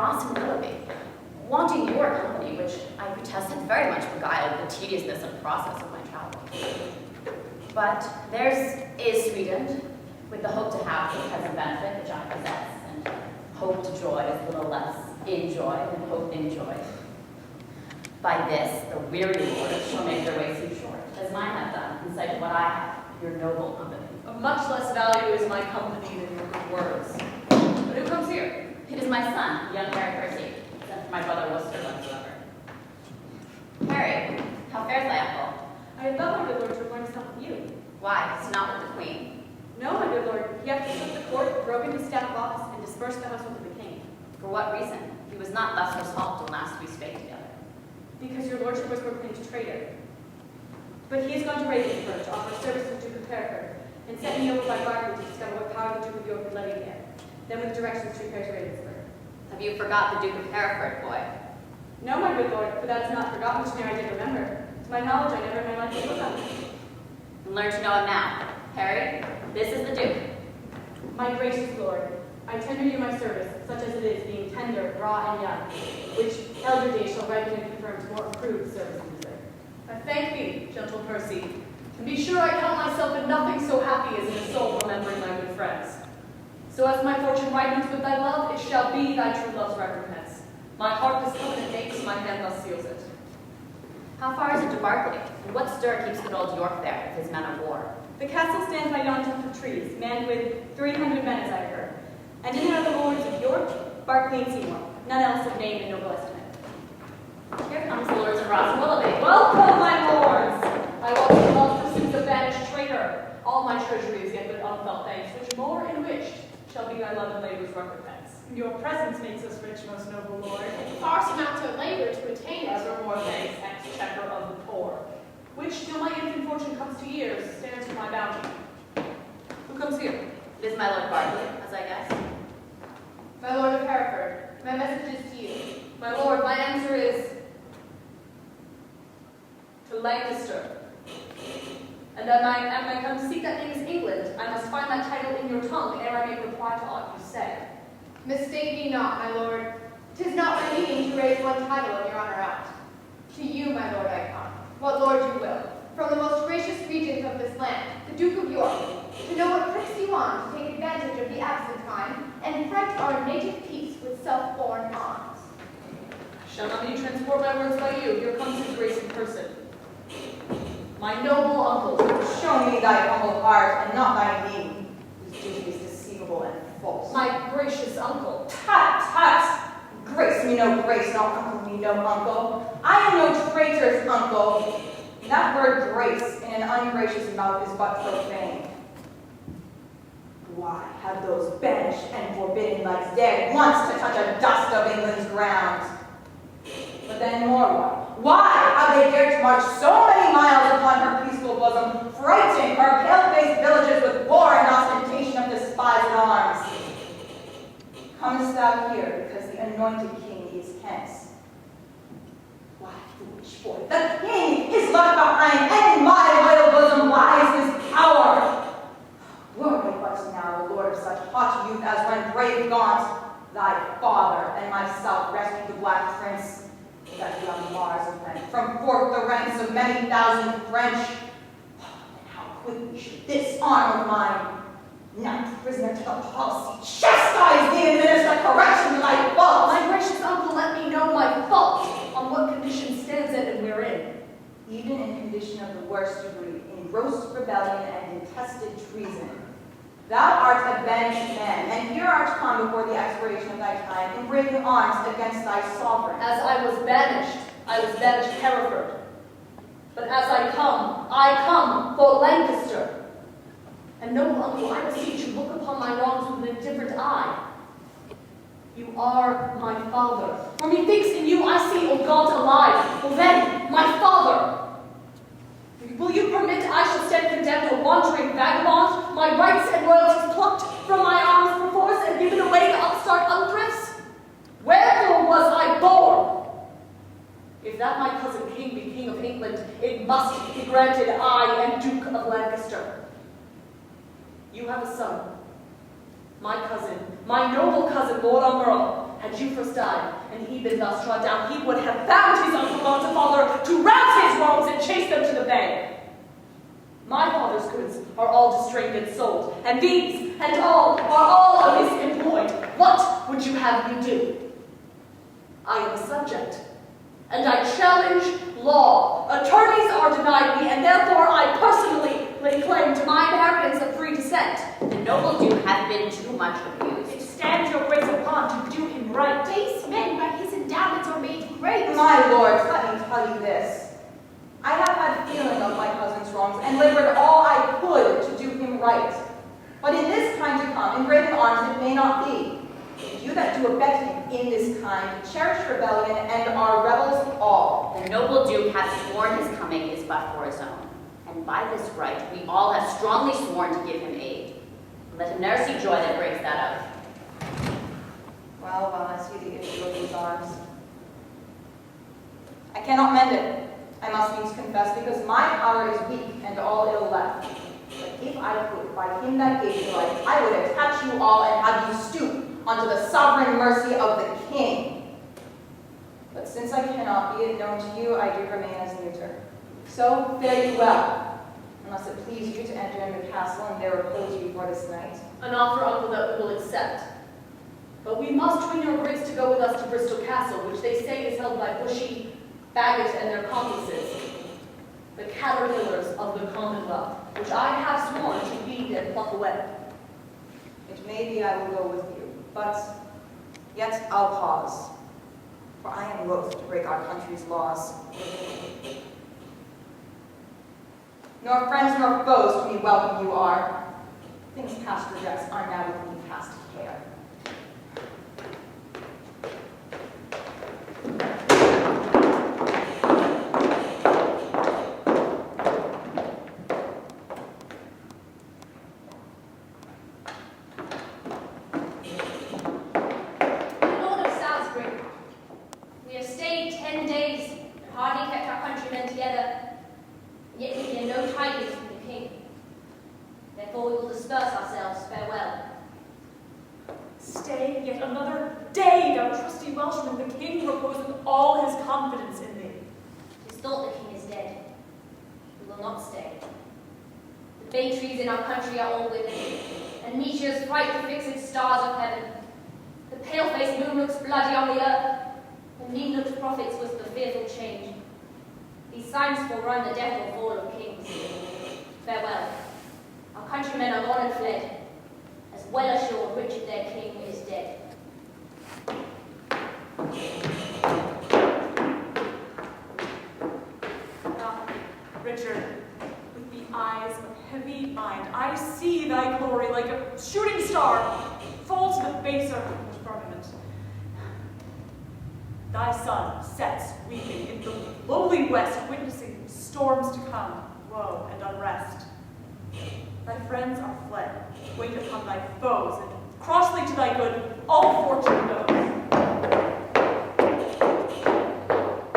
Ross and Willoughby, wanting your company, which I protest had very much beguiled the tediousness and process of my travels. But theirs is sweetened with the hope to have the present benefit which I possess, and hope to joy is little less in joy than hope in joy. By this, the weary lords shall make their way too short, as mine have done, in sight of what I have, your noble company. Of much less value is my company than your good words. But who comes here? It is my son, young Harry Percy, sent from my brother Worcester whatsoever. Harry, how fares thy uncle? I had thought, my good lord, to have learned something with you. Why, is he not with the queen? No, my good lord, he hath forsook the court, broken his staff of office, and dispersed the household of the king. For what reason? He was not thus resolved when last we spake together. Because your lordship was proclaimed traitor. But he has gone to Ravensburg to offer service to the Duke of Hereford, and sent me over by Berkeley to discover what power the Duke of York had levied there. Then with directions to repair to Ravensburg. Have you forgot the Duke of Hereford, boy? No, my good lord, for that is not forgotten, which ne'er I did remember. To my knowledge, I never in my life did look on him. And learn to know him now. Harry, this is the Duke. My gracious lord, I tender you my service, such as it is, being tender, raw, and young, which elder days shall ripen and confirm to more approved service and desert. I thank thee, gentle Percy, and be sure I count myself in nothing so happy as in a soul remembering my good friends. So as my fortune ripens with thy love, it shall be thy true love's recompense. My heart this covenant makes, my hand thus seals it. How far is it to Berkeley? And what stir keeps good old York there with his men of war? The castle stands by yon tuft of trees, manned with 300 men, as I have heard. And in it are the lords of York, Berkeley, and Seymour, none else of name and noble estimate. Here comes the lords of Ross and Willoughby. Welcome, my lords! I welcome the love pursues the banished traitor. All my treasury is yet but unfelt thanks, which more enriched shall be thy love and labor's recompense. Your presence makes us rich, most noble lord. Far surmounts our labor to attain it. Ever more thanks, exchequer of the poor, which, till my infant fortune comes to years, stands for my bounty. Who comes here? It is my Lord Bartley, as I guess. My lord of Hereford, my message is to you. My lord, my answer is to Lancaster. And am I come to seek that name is England? I must find that title in your tongue ere I may reply to aught you say. Mistake ye not, my lord. 'Tis not my meaning to raise one title of your honor out. To you, my lord, I come, what lord you will, from the most gracious regent of this land, the Duke of York, to know what pricks you on to take advantage of the absent time and fright our native peace with self-born arms. Shall not need transport my words by you. Here comes his grace in person. My noble uncle, Show me thy humble heart, and not thy name, whose duty is deceivable and false. my gracious uncle. Tut, tut! Grace me no grace, no uncle me no uncle. I am no traitor's uncle. That word grace in an ungracious mouth is but profane. Why have those banished and forbidden legs dared once to touch a dust of England's ground? But then more why have they dared to march so many miles upon her peaceful bosom, frighting her pale-faced villages with war and ostentation of despised arms? Comest thou here because the anointed king is hence? Why, foolish boy, the king is left behind, and in my loyal bosom lies his power. Were I but now the lord of such haughty youth as when brave Gaunt, thy father, and myself rescued the Black Prince, that young Mars of men, from forth the ranks of many thousand French. And how quickly should this arm of mine, now prisoner to the policy, chastise thee and minister correction to thy faults? My gracious uncle, let me know my fault. On what condition stands it and wherein? Even in condition of the worst degree, in gross rebellion and detested treason. Thou art a banished man, and here art come before the expiration of thy time, in breaking arms against thy sovereign. As I was banished Hereford. But as I come for Lancaster. And noble uncle, I beseech you, look upon my wrongs with an indifferent eye. You are my father. For methinks in you I see, O God, alive. Well then, my father. Will you permit I shall stand condemned a wandering vagabond, my rights and royalties plucked from my arms perforce and given away to upstart unthrifts? Wherefore was I born? If that my cousin king be king of England, it must be granted I am Duke of Lancaster. You have a son, my cousin, my noble cousin, Lord Meryl, had you first died, and he been thus trod down, he would have bound his uncle to father to rouse his wrongs and chase them to the bay. My father's goods are all distrained and sold, and these and all are all of his employed. What would you have me do? I am a subject, and I challenge law. Attorneys are denied me, and therefore I personally lay claim to my inheritance of free descent. The noble duke hath been too much abused. It stands your grace upon to do him right. Base men by his endowments are made great. My lords, let me tell you this. I have had feeling of my cousin's wrongs, and labored all I could to do him right. But in this time to come, in graven arms it may not be. You that do abet him in this kind, cherish rebellion, and are rebels all. The noble duke hath sworn his coming is but for his own. And by this right, we all have strongly sworn to give him aid. Let him ne'er see joy that breaks that out. Well, I see the issue of these arms. I cannot mend it, I must needs confess, because my power is weak and all ill left. But if I could, by him that gave me life, I would attach you all and have you stoop unto the sovereign mercy of the king. But since I cannot be it known to you, I do remain as neuter. So fare you well, unless it please you to enter in the castle and there repose you for this night. An offer, uncle, that we will accept. But we must twin your grace to go with us to Bristol Castle, which they say is held by Bushy, Bagot, and their accomplices, the caterpillars of the Commonwealth, which I have sworn to lead and pluck away. It may be I will go with you, but yet I'll pause, for I am loath to break our country's laws. Nor friends nor foes to me welcome you are. Things past regrets are now with me past care. Lord of Salisbury, we have stayed 10 days and hardly kept our countrymen together, yet we hear no tidings from the king. Therefore we will disperse ourselves. Farewell. Stay yet another day, thou trusty Welshman. The king reposeth all his confidence in thee. It is thought the king is dead. We will not stay. The bay trees in our country are all withered, and meteors fright the fixed stars of heaven. The pale-faced moon looks bloody on the earth, and mean-looked prophets whisper fearful change. These signs forerun the death or fall of kings. Farewell. Our countrymen are gone and fled, as well assured Richard their king is dead. Ah, Richard, with the eyes of heavy mind, I see thy glory like a shooting star fall to the base of the firmament. Thy sun sets weeping in the lowly west, witnessing storms to come, woe and unrest. Thy friends are fled, wait upon thy foes, and crossly to thy good, all